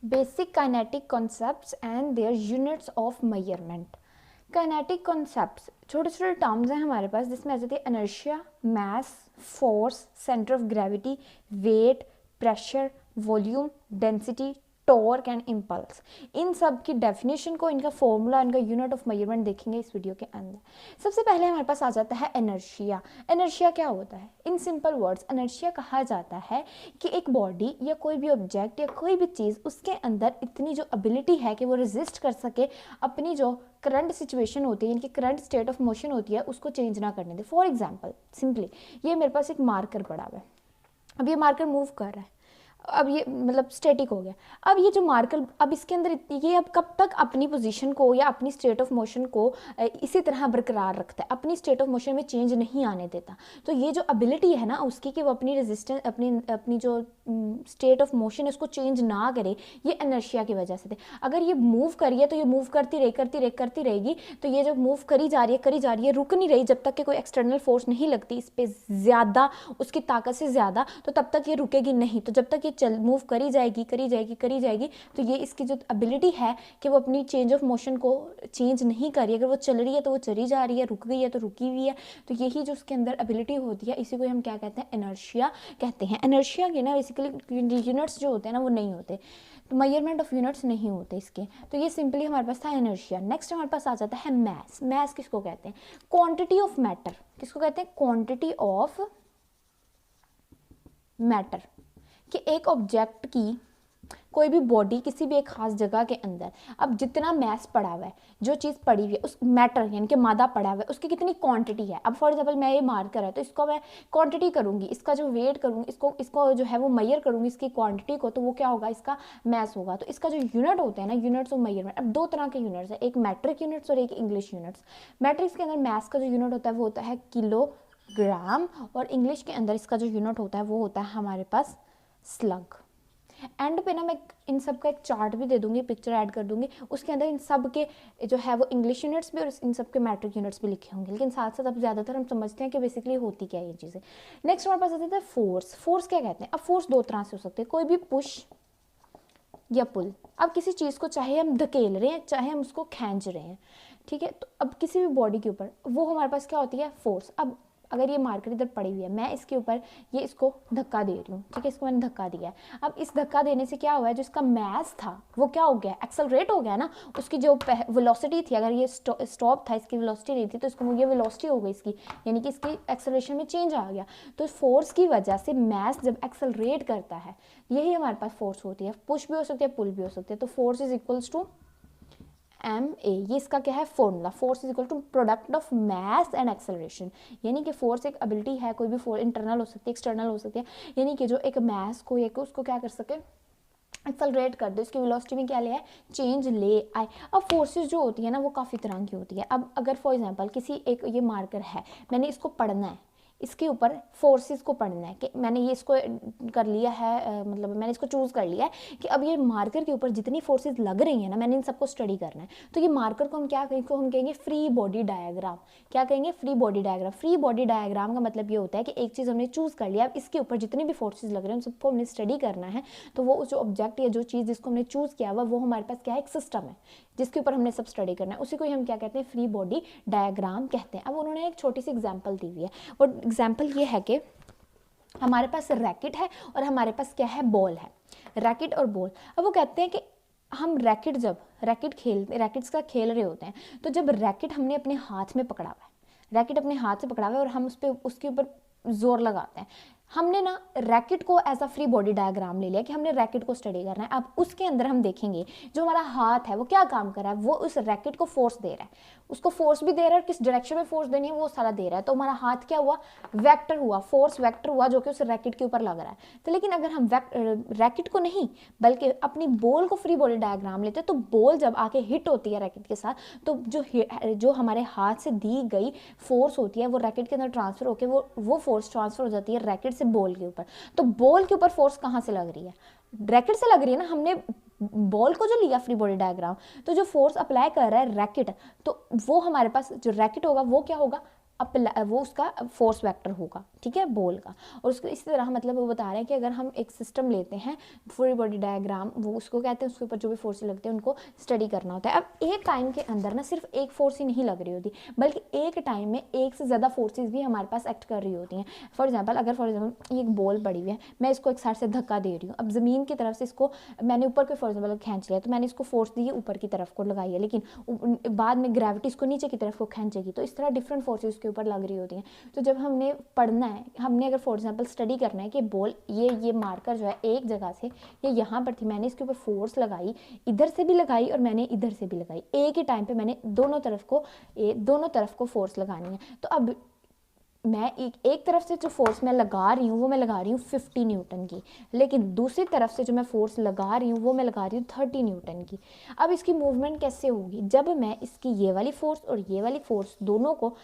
Basic kinetic concepts and their units of measurement. Kinetic concepts छोटे छोटे terms हैं हमारे पास, जिसमें आ जाती है inertia, mass, force, centre of gravity, weight, pressure, volume, density, torque and impulse. इन सब की डेफिनेशन को, इनका फॉर्मूला, इनका यूनिट ऑफ मेजरमेंट देखेंगे इस वीडियो के अंदर। सबसे पहले हमारे पास आ जाता है इनर्शिया। इनर्शिया क्या होता है? इन सिंपल वर्ड्स इनर्शिया कहा जाता है कि एक बॉडी या कोई भी ऑब्जेक्ट या कोई भी चीज़, उसके अंदर इतनी जो एबिलिटी है कि वो रेजिस्ट कर सके अपनी जो करंट सिचुएशन होती है, इनकी करंट स्टेट ऑफ मोशन होती है, उसको चेंज ना करने दे। फॉर एग्जाम्पल सिंपली ये मेरे पास एक मार्कर पड़ा हुआ है, अब ये मार्कर मूव कर रहा है, अब ये मतलब स्टैटिक हो गया। अब ये जो मार्कर, अब इसके अंदर ये अब कब तक अपनी पोजीशन को या अपनी स्टेट ऑफ मोशन को इसी तरह बरकरार रखता है, अपनी स्टेट ऑफ मोशन में चेंज नहीं आने देता। तो ये जो एबिलिटी है ना उसकी कि वो अपनी रेजिस्टेंस, अपनी जो स्टेट ऑफ मोशन है उसको चेंज ना करे, ये इनर्शिया की वजह से थे। अगर ये मूव करिए तो ये मूव करती रहेगी, तो ये जब मूव करी जा रही है, रुक नहीं रही जब तक कि कोई एक्सटर्नल फोर्स नहीं लगती इस पर ज़्यादा, उसकी ताकत से ज़्यादा, तो तब तक ये रुकेगी नहीं। तो जब तक ये चल मूव करी जाएगी, तो ये इसकी जो एबिलिटी है कि वो अपनी चेंज ऑफ मोशन को चेंज नहीं कर रही। अगर वो चल रही है तो वो चली जा रही है, रुक गई है तो रुकी हुई है। तो यही जो उसके अंदर एबिलिटी होती है, इसी को हम क्या कहते हैं? इनर्शिया कहते हैं। इनर्शिया के ना बेसिकली यूनिट्स जो होते हैं ना वो नहीं होते, तो मेजरमेंट ऑफ यूनिट्स नहीं होते इसके। तो ये सिंपली हमारे पास था इनर्शिया। नेक्स्ट हमारे पास आ जाता है मैस। मैस किसको कहते हैं? Quantity of matter. किसको कहते हैं? Quantity of matter. कि एक ऑब्जेक्ट की, कोई भी बॉडी किसी भी एक खास जगह के अंदर, अब जितना मैस पड़ा हुआ है, जो चीज़ पड़ी हुई है, उस मैटर यानी कि मादा पड़ा हुआ है, उसकी कितनी क्वांटिटी है। अब फॉर एग्जांपल मैं ये मार्कर है तो इसको मैं क्वांटिटी करूँगी, इसका जो वेट करूँगी, इसको जो है वो मेजर करूँगी इसकी क्वांटिटी को, तो वो क्या होगा? इसका मैस होगा। तो इसका जो यूनिट होता है ना, यूनिट्स ऑफ मेजरमेंट, अब दो तरह के यूनिट्स है, एक मैट्रिक यूनिट्स और एक इंग्लिश यूनिट्स। मैट्रिक्स के अंदर मैस का जो यूनिट होता है वो होता है किलोग्राम, और इंग्लिश के अंदर इसका जो यूनिट होता है वो होता है हमारे पास स्लग। एंड पे ना मैं इन सब का एक चार्ट भी दे दूंगी, पिक्चर ऐड कर दूंगी, उसके अंदर इन सब के जो है वो इंग्लिश यूनिट्स भी और इन सब के मैट्रिक यूनिट्स भी लिखे होंगे। लेकिन साथ साथ अब ज़्यादातर हम समझते हैं कि बेसिकली होती क्या है ये चीज़ें। नेक्स्ट हमारे पास आ जाता है फोर्स। फोर्स क्या कहते हैं? अब फोर्स दो तरह से हो सकते हैं, कोई भी पुश या पुल। अब किसी चीज़ को चाहे हम धकेल रहे हैं, चाहे हम उसको खींच रहे हैं, ठीक है, तो अब किसी भी बॉडी के ऊपर वो हमारे पास क्या होती है? फोर्स। अब अगर ये मार्कर इधर पड़ी हुई है, मैं इसके ऊपर ये इसको धक्का दे रही हूँ, ठीक है, इसको मैंने धक्का दिया है। अब इस धक्का देने से क्या हुआ है? जो इसका मैस था वो क्या हो गया? एक्सेलरेट हो गया ना। उसकी जो वेलोसिटी थी, अगर ये स्टॉप था, इसकी वेलोसिटी नहीं थी, तो इसको ये वेलोसिटी हो गई इसकी, यानी कि इसकी एक्सेलरेशन में चेंज आ गया। तो फोर्स की वजह से मैस जब एक्सेलरेट करता है, यही हमारे पास फोर्स होती है। पुश भी हो सकती है, पुल भी हो सकती है। तो force is equals to M A, ये इसका क्या है? Formula. Force is equal to product of mass and acceleration. यानी कि फोर्स एक एबिलिटी है, कोई भी फोर्स इंटरनल हो सकती है, एक्सटर्नल हो सकती है, यानी कि जो एक मैस को एक उसको क्या कर सके? एक्सेलरेट कर दो, इसकी वेलोसिटी में क्या ले आए? चेंज ले आए। अब फोर्सेस जो होती है ना वो काफ़ी तरह की होती है। अब अगर फॉर एग्जांपल किसी एक ये मार्कर है, मैंने इसको पढ़ना है, इसके ऊपर फोर्सेस को पढ़ना है कि मैंने ये इसको कर लिया है, मतलब मैंने इसको चूज़ कर लिया है कि अब ये मार्कर के ऊपर जितनी फोर्सेस लग रही हैं ना, मैंने इन सबको स्टडी करना है। तो ये मार्कर को हम क्या कहेंगे? इसको हम कहेंगे फ्री बॉडी डायग्राम। क्या कहेंगे? Free body diagram. Free body diagram का मतलब ये होता है कि एक चीज़ हमने चूज़ कर लिया, अब इसके ऊपर जितनी भी फोर्सेज लग रहे हैं उन सबको हमने स्टडी करना है। तो वो जो ऑब्जेक्ट या जो चीज़ जिसको हमने चूज़ किया हुआ वो हमारे पास क्या है? एक सिस्टम है जिसके ऊपर हमने सब स्टडी करना है, उसी को हम क्या कहते हैं? फ्री बॉडी डायग्राम कहते हैं। अब उन्होंने एक छोटी सी एग्जाम्पल दी हुई है, और एग्जाम्पल ये है कि हमारे पास रैकेट है और हमारे पास क्या है? बॉल है। रैकेट और बॉल। अब वो कहते हैं कि हम रैकेट्स का खेल रहे होते हैं, तो जब रैकेट हमने अपने हाथ में पकड़ा हुआ है, रैकेट अपने हाथ से पकड़ा हुआ है और हम उसके ऊपर जोर लगाते हैं, हमने ना रैकेट को as a free body diagram ले लिया कि हमने रैकेट को स्टडी करना है। अब उसके अंदर हम देखेंगे जो हमारा हाथ है वो क्या काम कर रहा है? वो उस रैकेट को फोर्स दे रहा है, उसको फोर्स भी दे रहा है, किस डायरेक्शन में फोर्स देनी है वो सारा दे रहा है। तो हमारा हाथ क्या हुआ? वेक्टर हुआ, फोर्स वेक्टर हुआ जो कि उस रैकेट के ऊपर लग रहा है। तो लेकिन अगर हम रैकेट को नहीं बल्कि अपनी बॉल को फ्री बॉडी डायग्राम लेते हैं, तो बॉल जब आके हिट होती है रैकेट के साथ, तो जो हमारे हाथ से दी गई फोर्स होती है वो रैकेट के अंदर ट्रांसफर होकर वो फोर्स ट्रांसफर हो जाती है रैकेट से बॉल के ऊपर। तो बॉल के ऊपर फोर्स कहाँ से लग रही है? रैकेट से लग रही है ना। हमने बॉल को जो लिया फ्री बॉडी डायग्राम, तो जो फोर्स अप्लाई कर रहा है रैकेट, तो वो हमारे पास जो रैकेट होगा वो क्या होगा? वो उसका फोर्स वेक्टर होगा, ठीक है, बॉल का। और उसको इसी तरह मतलब वो बता रहे हैं कि अगर हम एक सिस्टम लेते हैं, फुल बॉडी डायग्राम, वो उसको कहते हैं, उसके ऊपर जो भी फोर्स लगते हैं उनको स्टडी करना होता है। अब एक टाइम के अंदर ना सिर्फ एक फोर्स ही नहीं लग रही होती, बल्कि एक टाइम में एक से ज़्यादा फोर्सेज भी हमारे पास एक्ट कर रही होती हैं। फॉर एग्जाम्पल एक बॉल पड़ी हुई है, मैं इसको एक साइड से धक्का दे रही हूँ, अब ज़मीन की तरफ से इसको मैंने ऊपर को फॉर एग्जाम्पल खींच लिया, तो मैंने इसको फोर्स दी है ऊपर की तरफ को लगाई है, लेकिन बाद में ग्रेविटी इसको नीचे की तरफ को खींचेगी। तो इस तरह डिफरेंट फोर्सेज उसके ऊपर लग रही होती हैं। तो जब हमने पढ़ना है, हमने अगर फॉर एग्जाम्पल स्टडी करना है कि बॉल ये मार्कर जो है एक जगह से ये यहाँ पर थी, मैंने इसके ऊपर फोर्स लगाई, इधर से भी लगाई और मैंने इधर से भी लगाई, एक ही टाइम पे मैंने दोनों तरफ को फोर्स लगानी है। तो अब मैं एक तरफ से जो फोर्स मैं लगा रही हूँ वो मैं लगा रही हूँ 50 न्यूटन की, लेकिन दूसरी तरफ से जो मैं फोर्स लगा रही हूँ वो मैं लगा रही हूँ 30 न्यूटन की। अब इसकी मूवमेंट कैसे होगी, जब मैं इसकी ये वाली फोर्स और ये वाली फोर्स दोनों को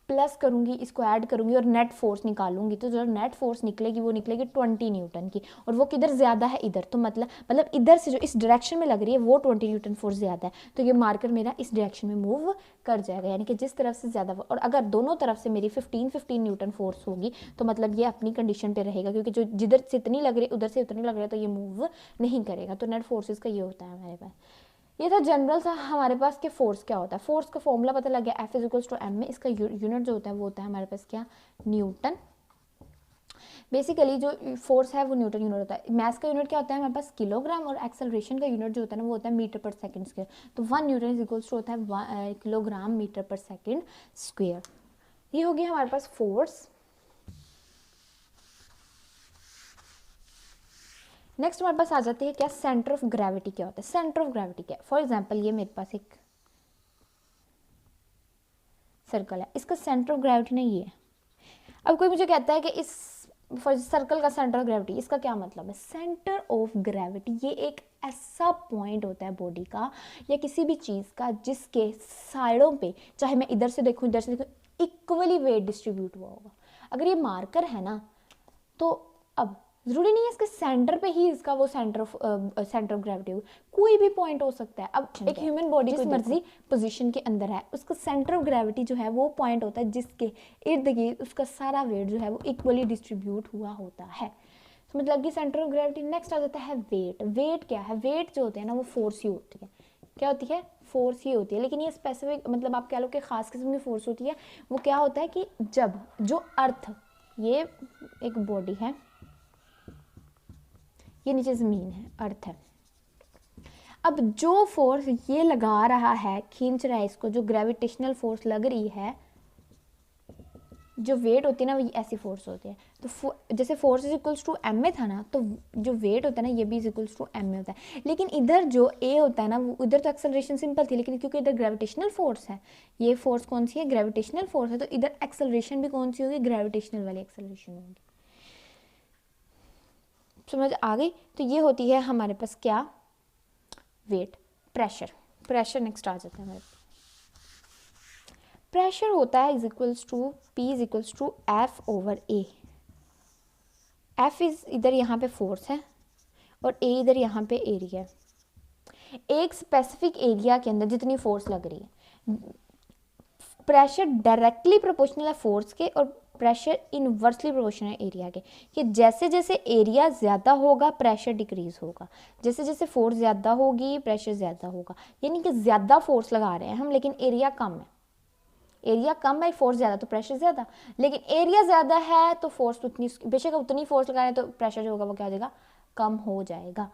प्लस करूँगी, इसको ऐड करूँगी और नेट फोर्स निकालूंगी, तो जो नेट फोर्स निकलेगी वो निकलेगी 20 न्यूटन की। और वो किधर ज़्यादा है, इधर, तो मतलब इधर से जो इस डायरेक्शन में लग रही है वो 20 न्यूटन फोर्स ज़्यादा है, तो ये मार्कर मेरा इस डायरेक्शन में मूव कर जाएगा, यानी कि जिस तरफ से ज़्यादा। और अगर दोनों तरफ से मेरी 15 न्यूटन फोर्स होगी तो मतलब ये अपनी कंडीशन पे रहेगा, क्योंकि जो जिधर से इतनी लग रही है उधर से उतनी लग रही है, तो ये मूव नहीं करेगा। तो नेट फोर्सेस का ये होता है हमारे पास। ये था जनरल सा हमारे पास कि फोर्स क्या होता है। फोर्स का फॉर्मूला पता लग गया, F इक्वल्स टू एम में। इसका यूनिट जो होता है वो होता है हमारे पास क्या, न्यूटन। बेसिकली जो फोर्स है वो न्यूटन यूनिट होता है। मास का यूनिट क्या होता है हमारे पास, किलोग्राम। और एक्सेलरेशन का यूनिट जो होता है ना वो होता है मीटर पर सेकंड स्क्वायर। तो 1 न्यूटन इज इक्वल्स टू होता है किलोग्राम मीटर पर सेकंड स्क्वायर। ये हो गया हमारे पास फोर्स। नेक्स्ट हमारे पास आ जाती है क्या, सेंटर ऑफ ग्रेविटी क्या होता है। सेंटर ऑफ ग्रेविटी क्या है, फॉर एग्जाम्पल ये मेरे पास एक सर्कल है, इसका सेंटर ऑफ ग्रेविटी नहीं ये है। अब कोई मुझे कहता है कि इस सर्कल का सेंटर ऑफ ग्रेविटी, इसका क्या मतलब है। सेंटर ऑफ ग्रेविटी ये एक ऐसा पॉइंट होता है बॉडी का या किसी भी चीज़ का जिसके साइडों पे, चाहे मैं इधर से देखूँ इधर से देखूँ, इक्वली वेट डिस्ट्रीब्यूट हुआ होगा। अगर ये मार्कर है ना, तो अब जरूरी नहीं है इसके सेंटर पे ही इसका वो सेंटर ऑफ ग्रेविटी हो, कोई भी पॉइंट हो सकता है। अब एक ह्यूमन बॉडी जिस मर्जी पोजीशन के अंदर है, उसका सेंटर ऑफ ग्रेविटी जो है वो पॉइंट होता है जिसके इर्द गिर्द उसका सारा वेट जो है वो इक्वली डिस्ट्रीब्यूट हुआ होता है। तो मतलब कि सेंटर ऑफ ग्रेविटी। नेक्स्ट आ जाता है वेट। वेट क्या है, वेट जो होते हैं ना वो फोर्स ही होती है। क्या होती है, फोर्स ही होती है। लेकिन ये स्पेसिफिक मतलब आप कह लो कि खास किस्म की फोर्स होती है। वो क्या होता है कि जब जो अर्थ, ये एक बॉडी है, ये नीचे ज़मीन है, अर्थ है, अब जो फोर्स ये लगा रहा है, खींच रहा है इसको, जो ग्रेविटेशनल फोर्स लग रही है, जो वेट होती है ना वो ऐसी फोर्स होती है। तो जैसे force is equals to M में था ना, तो जो वेट होता है ना ये भी इज इक्वल्स टू एम में होता है। लेकिन इधर जो ए होता है ना, वो इधर तो एक्सेलरेशन सिंपल थी, लेकिन क्योंकि इधर ग्रेविटेशनल फोर्स है, ये फोर्स कौन सी है, ग्रेविटेशनल फोर्स है, तो इधर एक्सेलरेशन भी कौन सी होगी, ग्रेविटेशनल वाली एक्सेलरेशन होगी। समझ आ गई। तो ये होती है हमारे पास क्या, वेट। प्रेशर, प्रेशर नेक्स्ट आ जाता है हमारे पास। प्रेशर होता है is equals to P is equals to F over A. F is इधर यहाँ पे फोर्स है और ए इधर यहाँ पे एरिया है। एक स्पेसिफिक एरिया के अंदर जितनी फोर्स लग रही है, प्रेशर डायरेक्टली प्रोपोर्शनल है फोर्स के और प्रेशर इनवर्सली प्रोपोर्शनल है एरिया के। कि जैसे जैसे एरिया ज़्यादा होगा प्रेशर डिक्रीज होगा, जैसे जैसे फोर्स ज़्यादा होगी प्रेशर ज़्यादा होगा। यानी कि ज़्यादा फोर्स लगा रहे हैं हम लेकिन एरिया कम है, एरिया कम है फोर्स ज़्यादा तो प्रेशर ज़्यादा, लेकिन एरिया ज़्यादा है तो फोर्स उतनी, बेशक उतनी फोर्स लगा रहे हैं तो प्रेशर जो होगा वो क्या हो जाएगा, कम हो जाएगा।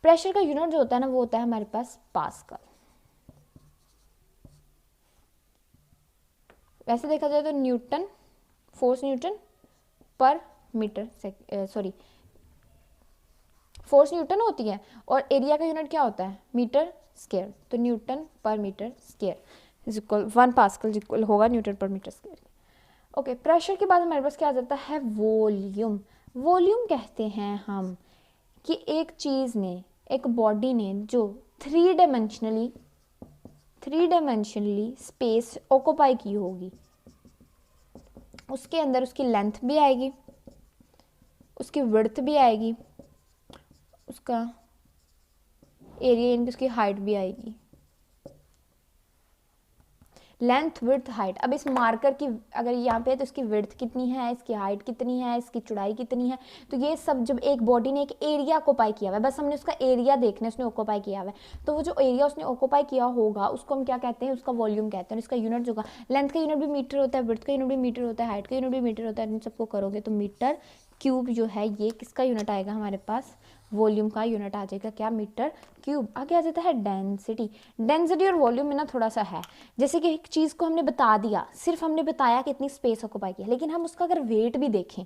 प्रेशर का यूनिट जो होता है ना वो होता है हमारे पास पास्कल। वैसे देखा जाए तो Newton, force Newton per metre, sorry force Newton होती है और एरिया का यूनिट क्या होता है, मीटर स्क्वायर। तो Newton per metre square is equal 1 pascal equal होगा Newton per metre square. Okay, pressure के बाद हमारे पास क्या आ जाता है, वॉल्यूम। वॉल्यूम कहते हैं हम कि एक चीज़ ने, एक बॉडी ने जो थ्री डायमेंशनली स्पेस ऑक्यूपाई की होगी, उसके अंदर उसकी लेंथ भी आएगी, उसकी विड्थ भी आएगी, उसका एरिया यानी उसकी हाइट भी आएगी। Length width height. अब इस मार्कर की अगर यहाँ पे है तो इसकी विड्थ कितनी है, इसकी हाइट कितनी है, इसकी चौड़ाई कितनी है, तो ये सब जब एक बॉडी ने एक एरिया ऑक्यूपाई किया हुआ है, बस हमने उसका एरिया देखना है उसने ऑक्यूपाई किया हुआ है, तो वो जो एरिया उसने ऑक्यूपाई किया होगा उसको हम क्या कहते हैं, उसका वॉल्यूम कहते हैं। इसका यूनिट जो होगा, लेंथ का यूनिट भी मीटर होता है, विड्थ का यूनिट भी मीटर होता है, हाइट का यूनिट भी मीटर होता है। इन सबको करोगे तो मीटर क्यूब जो है ये किसका यूनिट आएगा हमारे पास, वॉल्यूम का यूनिट आ जाएगा क्या, मीटर क्यूब। आगे आ जाता है डेंसिटी। डेंसिटी और वॉल्यूम में ना थोड़ा सा है, जैसे कि एक चीज़ को हमने बता दिया, सिर्फ हमने बताया कि इतनी स्पेस ऑक्यूपाई किया, लेकिन हम उसका अगर वेट भी देखें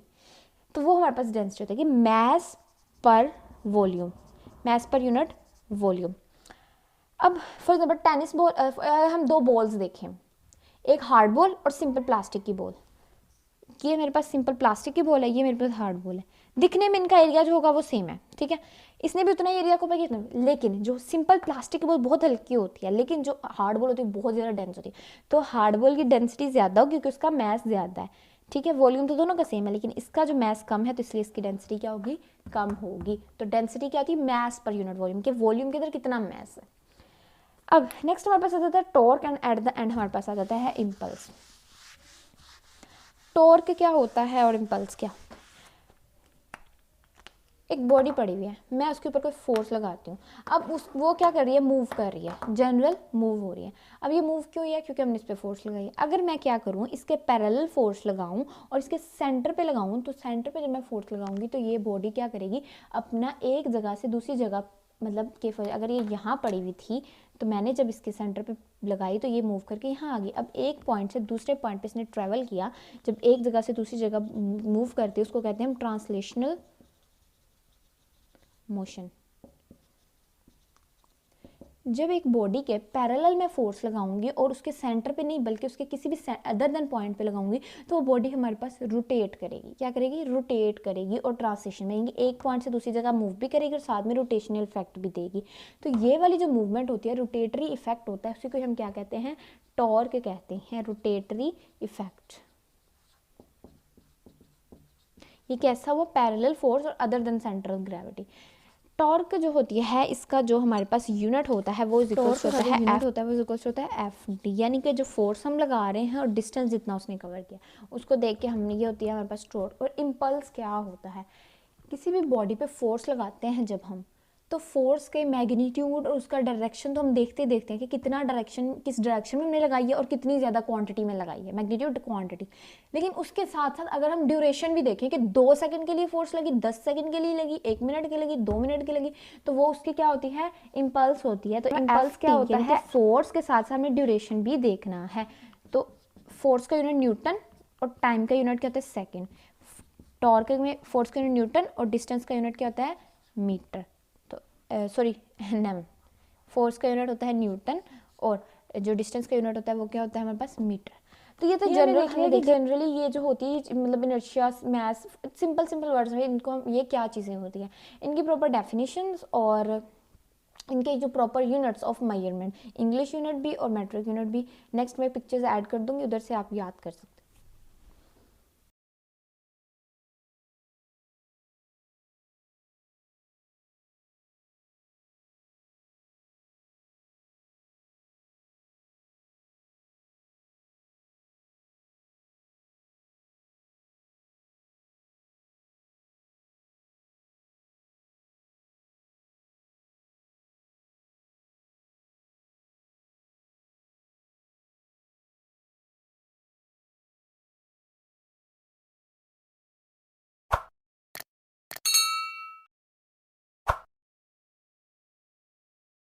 तो वो हमारे पास डेंसिटी होता है कि mass per volume, mass per unit volume. अब फॉर एग्जाम्पल टेनिस बॉल, हम दो बॉल्स देखें, एक हार्ड बॉल और सिंपल प्लास्टिक की बॉल। ये मेरे पास सिंपल प्लास्टिक की बॉल है, ये मेरे पास हार्ड बॉल है, दिखने में इनका एरिया जो होगा वो सेम है, ठीक है, इसने भी उतना ही एरिया को पाई, लेकिन जो सिंपल प्लास्टिक की बॉल बहुत हल्की होती है, लेकिन जो हार्ड बॉल होती है बहुत ज़्यादा डेंस होती है, तो हार्ड बॉल की डेंसिटी ज़्यादा होगी क्योंकि उसका मैस ज़्यादा है, ठीक है। वॉल्यूम तो दोनों का सेम है, लेकिन इसका जो मैस कम है तो इसलिए इसकी डेंसिटी क्या होगी, कम होगी। तो डेंसिटी क्या होती है, मैस पर यूनिट वॉल्यूम, के वॉल्यूम के अंदर कितना मैस है। अब नेक्स्ट हमारे पास आ जाता है torque, and at the end हमारे पास आ जाता है इम्पल्स। टॉर्क क्या होता है और इम्पल्स क्या। एक बॉडी पड़ी हुई है, मैं उसके ऊपर कोई फोर्स लगाती हूँ, अब वो क्या कर रही है, मूव कर रही है, जनरल मूव हो रही है। अब ये मूव क्यों है, क्योंकि हमने इस पर फोर्स लगाई है। अगर मैं क्या करूँ, इसके पैरेलल फोर्स लगाऊँ और इसके सेंटर पे लगाऊँ, तो सेंटर पे जब मैं फोर्स लगाऊंगी तो ये बॉडी क्या करेगी, अपना एक जगह से दूसरी जगह, मतलब कि अगर ये यहाँ पड़ी हुई थी तो मैंने जब इसके सेंटर पे लगाई तो ये मूव करके यहाँ आ गई। अब एक पॉइंट से दूसरे पॉइंट पे इसने ट्रैवल किया, जब एक जगह से दूसरी जगह मूव करती है उसको कहते हैं हम ट्रांसलेशनल मोशन। जब एक बॉडी के पैरेलल में फोर्स लगाऊंगी और उसके सेंटर पे नहीं बल्कि उसके किसी भी अदर देन पॉइंट पे लगाऊंगी तो वो बॉडी हमारे पास रोटेट करेगी, क्या करेगी, रोटेट करेगी और ट्रांसलेशन में एक पॉइंट से दूसरी जगह मूव भी करेगी और साथ में रोटेशनल इफेक्ट भी देगी। तो ये वाली जो मूवमेंट होती है, रोटेटरी इफेक्ट होता है, उसी को हम क्या कहते हैं, टॉर्क कहते हैं, रोटेटरी इफेक्ट। ये कैसा हुआ, पैरेलल फोर्स और other than centre of gravity. Torque जो होती है इसका जो हमारे पास यूनिट होता है वो इक्वल्स होता है एफ, होता है वो इक्वल्स होता है एफ डी, यानी कि जो फोर्स हम लगा रहे हैं और डिस्टेंस जितना उसने कवर किया उसको देख के हमने, ये होती है हमारे पास टॉर्क। और इम्पल्स क्या होता है, किसी भी बॉडी पे फोर्स लगाते हैं जब हम, तो फोर्स के मैग्नीट्यूड और उसका डायरेक्शन तो हम देखते हैं कि कितना डायरेक्शन, किस डायरेक्शन में हमने लगाई है और कितनी ज़्यादा क्वांटिटी में लगाई है, मैग्नीट्यूड क्वांटिटी। लेकिन उसके साथ साथ अगर हम ड्यूरेशन भी देखें कि 2 सेकंड के लिए फोर्स लगी, 10 सेकंड के लिए लगी, 1 मिनट की लगी, 2 मिनट की लगी, तो वो उसकी क्या होती है, इम्पल्स होती है। तो इम्पल्स क्या होता है, फोर्स के साथ साथ हमें ड्यूरेशन भी देखना है। तो फोर्स का यूनिट न्यूटन और टाइम का यूनिट क्या होता है, सेकेंड। टॉर्क में फोर्स का यूनिट न्यूटन और डिस्टेंस का यूनिट क्या होता है, मीटर, सॉरी एनएम। फोर्स का यूनिट होता है न्यूटन और जो डिस्टेंस का यूनिट होता है वो क्या होता है हमारे पास, मीटर। तो ये तो जनरली ये जो होती है मतलब इनर्शिया, मैस, सिंपल वर्ड्स में इनको हम, ये क्या चीज़ें होती हैं, इनकी प्रॉपर डेफिनेशंस और इनके जो proper units of measurement, English unit भी और मेट्रिक यूनिट भी। नेक्स्ट मैं पिक्चर्स ऐड कर दूंगी, उधर से आप याद कर सकते हैं।